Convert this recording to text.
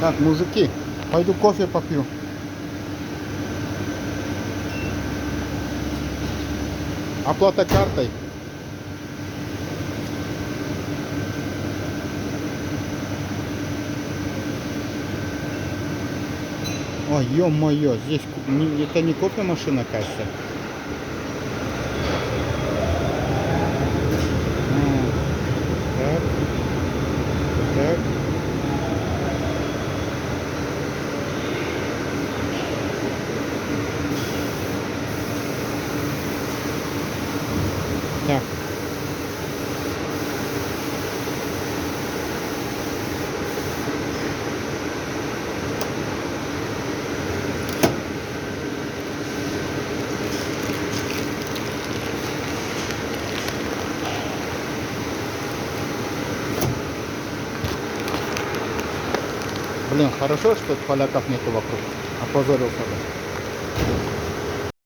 Так, мужики, пойду кофе попью. Оплата картой. Ой, ё-моё, здесь это не кофемашина, кажется. Так, так. Так. Блин, хорошо, что поляков нету вокруг. Опозорился бы.